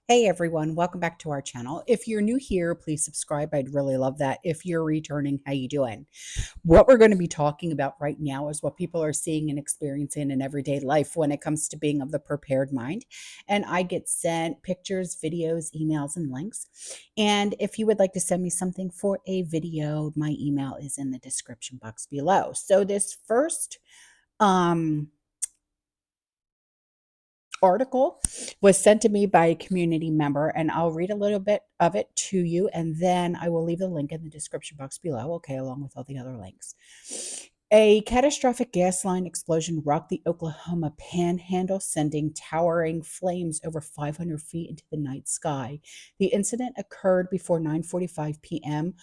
Hey everyone, welcome back to our channel. If you're new here, please subscribe. I'd really love that. If you're returning, how you doing? What we're going to be talking about right now is what people are seeing and experiencing in everyday life when it comes to being of the prepared mind. And I get sent pictures, videos, emails, and links. And if you would like to send me something for a video, my email is in the description box below. So this first um article was sent to me by a community member, and I'll read a little bit of it to you, and then I will leave the link in the description box below, okay, along with all the other links. A catastrophic gas line explosion rocked the Oklahoma panhandle, sending towering flames over 500 feet into the night sky. The incident occurred before 9:45 p.m.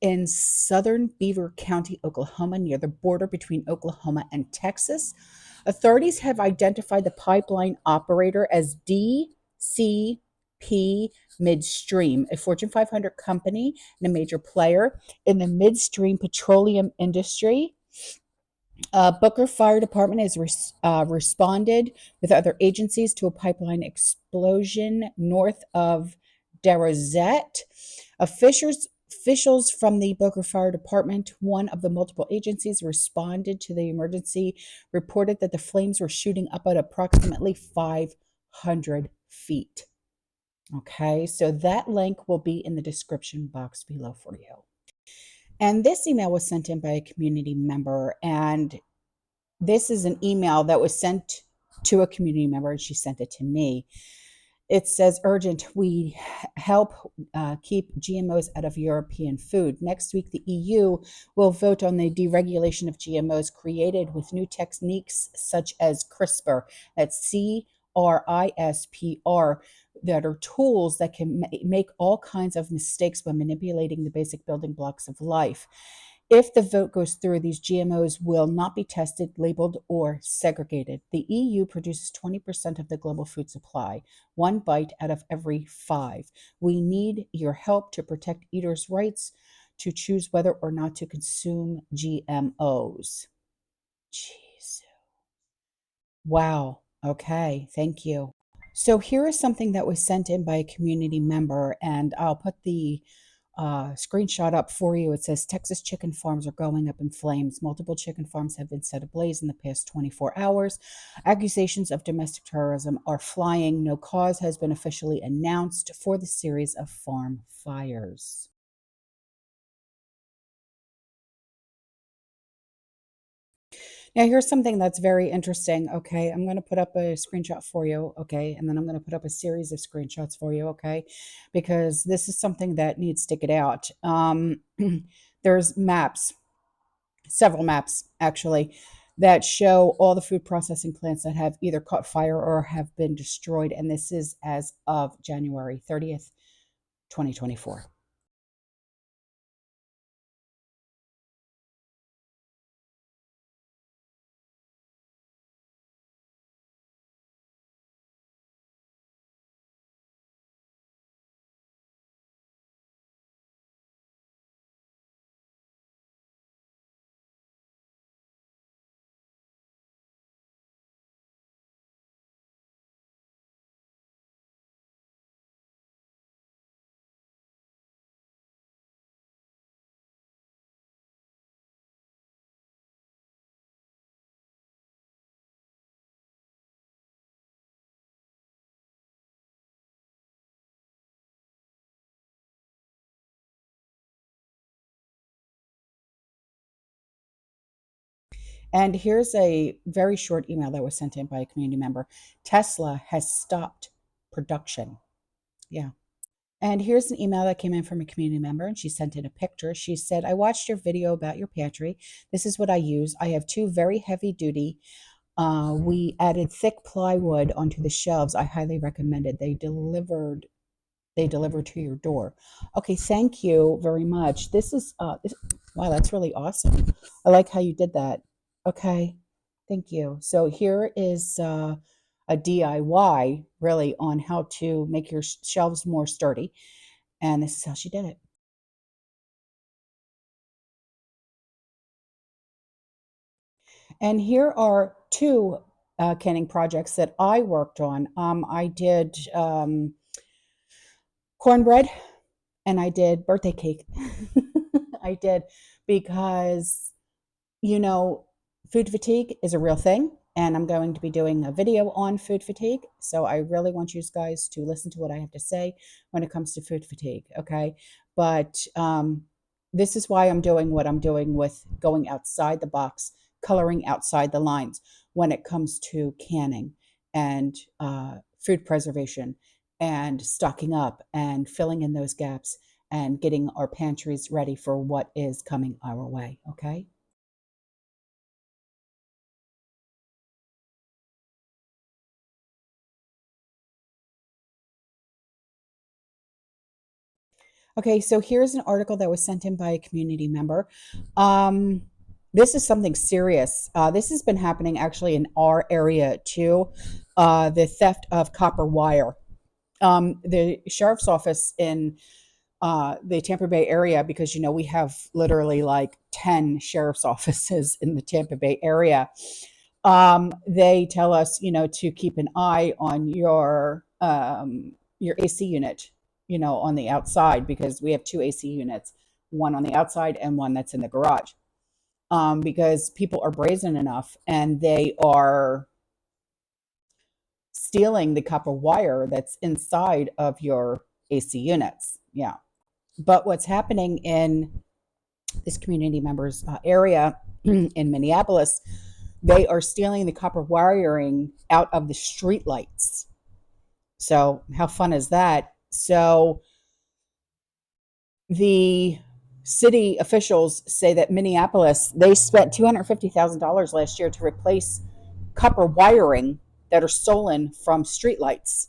in southern Beaver County, Oklahoma, near the border between Oklahoma and Texas. Authorities have identified the pipeline operator as DCP Midstream, a Fortune 500 company and a major player in the midstream petroleum industry. Booker Fire Department has responded with other agencies to a pipeline explosion north of Darozette. Officials from the Booker Fire Department, one of the multiple agencies, responded to the emergency, reported that the flames were shooting up at approximately 500 feet. Okay, so that link will be in the description box below for you. And this email was sent in by a community member, and this is an email that was sent to a community member, and she sent it to me. It says, urgent, we help keep GMOs out of European food. Next week, the EU will vote on the deregulation of GMOs created with new techniques such as CRISPR, that's CRISPR, that are tools that can make all kinds of mistakes by manipulating the basic building blocks of life. If the vote goes through, these GMOs will not be tested, labeled, or segregated. The EU produces 20% of the global food supply, one bite out of every five. We need your help to protect eaters' rights to choose whether or not to consume GMOs. Jeez. Wow. Okay. Thank you. So here is something that was sent in by a community member, and I'll put the screenshot up for you. It says Texas chicken farms are going up in flames. Multiple chicken farms have been set ablaze in the past 24 hours. Accusations of domestic terrorism are flying. No cause has been officially announced for the series of farm fires. Now, here's something that's very interesting. Okay. I'm going to put up a screenshot for you. Okay. And then I'm going to put up a series of screenshots for you. Okay. Because this is something that needs to get out. There's maps, several maps actually, that show all the food processing plants that have either caught fire or have been destroyed. And this is as of January 30th, 2024. And here's a very short email that was sent in by a community member. Tesla has stopped production. Yeah. And here's an email that came in from a community member, and she sent in a picture. She said, I watched your video about your pantry. This is what I use. I have two very heavy duty. We added thick plywood onto the shelves. I highly recommend it. They delivered to your door. Okay, thank you very much. Wow, that's really awesome. I like how you did that. Okay, thank you. So here is a DIY really on how to make your shelves more sturdy. And this is how she did it. And here are two canning projects that I worked on. I did cornbread, and I did birthday cake. I did because, you know, food fatigue is a real thing. And I'm going to be doing a video on food fatigue. So I really want you guys to listen to what I have to say when it comes to food fatigue. Okay. But this is why I'm doing what I'm doing with going outside the box, coloring outside the lines when it comes to canning and food preservation and stocking up and filling in those gaps and getting our pantries ready for what is coming our way. Okay. Okay, so here's an article that was sent in by a community member. Um, this is something serious. This has been happening actually in our area too. The theft of copper wire. The sheriff's office in the Tampa Bay area, because we have literally like 10 sheriff's offices in the Tampa Bay area. They tell us, to keep an eye on your AC unit, on the outside, because we have two AC units, one on the outside and one that's in the garage. Because people are brazen enough and they are stealing the copper wire that's inside of your AC units. Yeah. But what's happening in this community members area in Minneapolis, they are stealing the copper wiring out of the street lights. So how fun is that? So the city officials say that Minneapolis, they spent $250,000 last year to replace copper wiring that are stolen from streetlights.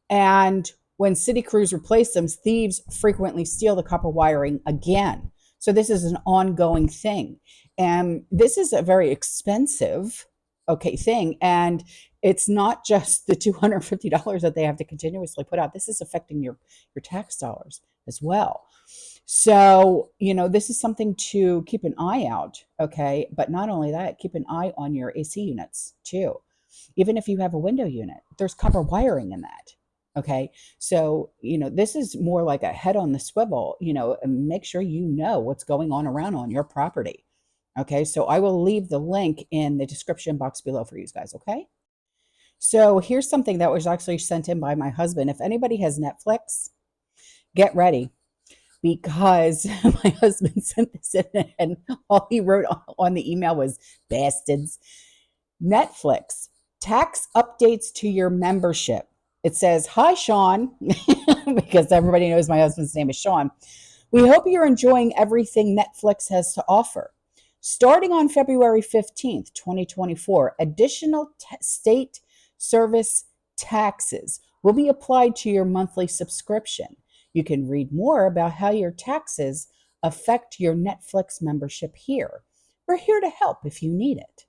And when city crews replace them, thieves frequently steal the copper wiring again. So this is an ongoing thing. And this is a very expensive, okay, thing. And it's not just the $250 that they have to continuously put out. This is affecting your tax dollars as well. So, this is something to keep an eye out, okay? But not only that, keep an eye on your AC units too. Even if you have a window unit, there's copper wiring in that. Okay. So, this is more like a head on the swivel, and make sure you know what's going on around on your property. Okay. So I will leave the link in the description box below for you guys. Okay. So here's something that was actually sent in by my husband. If anybody has Netflix, get ready, because my husband sent this in and all he wrote on the email was bastards. Netflix, tax updates to your membership. It says, "Hi, Sean," because everybody knows my husband's name is Sean. "We hope you're enjoying everything Netflix has to offer. Starting on February 15th, 2024, additional state service taxes will be applied to your monthly subscription. You can read more about how your taxes affect your Netflix membership here. We're here to help if you need it."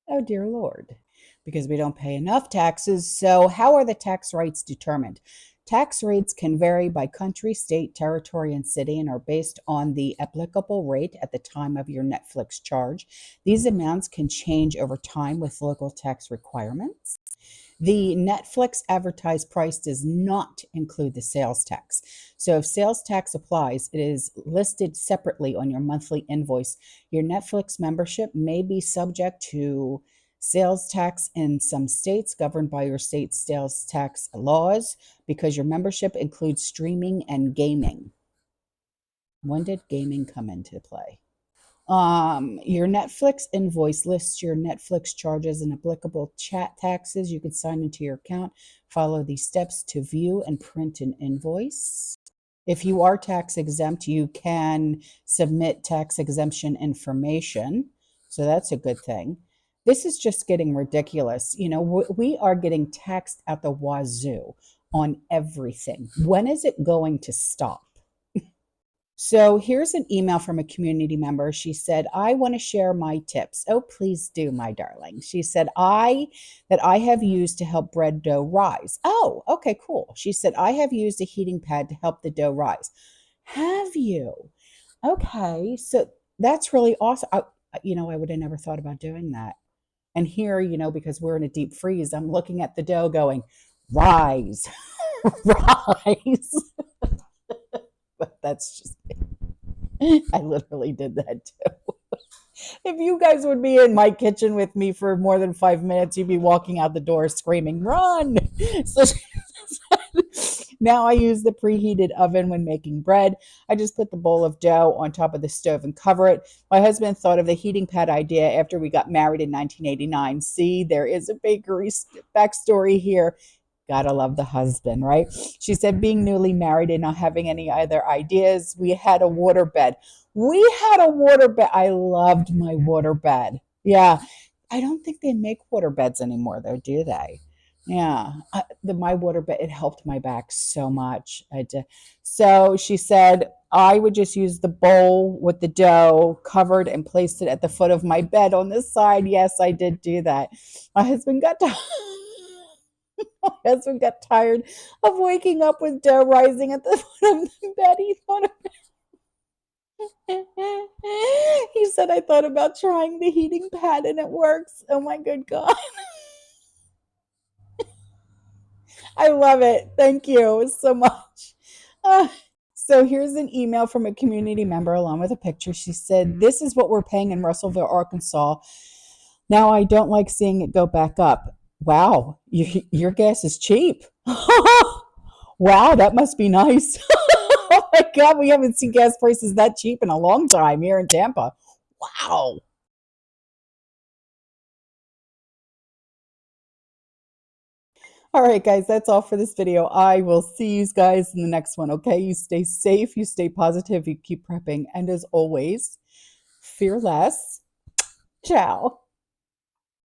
Oh, dear Lord. Because we don't pay enough taxes. So, how are the tax rates determined? Tax rates can vary by country, state, territory, and city and are based on the applicable rate at the time of your Netflix charge. These amounts can change over time with local tax requirements. The Netflix advertised price does not include the sales tax. So if sales tax applies, it is listed separately on your monthly invoice. Your Netflix membership may be subject to sales tax in some states governed by your state's sales tax laws because your membership includes streaming and gaming. When did gaming come into play? Your Netflix invoice lists your Netflix charges and applicable chat taxes. You can sign into your account, follow these steps to view and print an invoice. If you are tax exempt, you can submit tax exemption information. So that's a good thing. This is just getting ridiculous. We are getting taxed at the wazoo on everything. When is it going to stop? So here's an email from a community member. She said, "I want to share my tips." Oh, please do, my darling. She said, I have used to help bread dough rise. Oh, okay, cool. She said, "I have used a heating pad to help the dough rise." Have you? Okay, so that's really awesome. I would have never thought about doing that. And here, because we're in a deep freeze, I'm looking at the dough going, rise. Rise. But that's just me. I literally did that too. If you guys would be in my kitchen with me for more than 5 minutes, you'd be walking out the door screaming, run. So now I use the preheated oven when making bread. I just put the bowl of dough on top of the stove and cover it. My husband thought of the heating pad idea after we got married in 1989. See, there is a bakery backstory here. Gotta love the husband, right? She said, being newly married and not having any other ideas, we had a water bed. We had a water bed. I loved my water bed. Yeah. I don't think they make water beds anymore, though, do they? Yeah. My water bed, it helped my back so much. So she said, I would just use the bowl with the dough covered and placed it at the foot of my bed on this side. Yes, I did do that. My husband got to. My husband got tired of waking up with dough rising at the foot of the bed. He thought he said, I thought about trying the heating pad and it works. Oh my good God. I love it. Thank you so much. Uh, so here's an email from a community member along with a picture. She said, this is what we're paying in Russellville, Arkansas. Now I don't like seeing it go back up. Wow, your gas is cheap. Wow, that must be nice. Oh my God, we haven't seen gas prices that cheap in a long time here in Tampa. Wow. All right, guys, that's all for this video. I will see you guys in the next one, okay? You stay safe, you stay positive, you keep prepping. And as always, fear less. Ciao.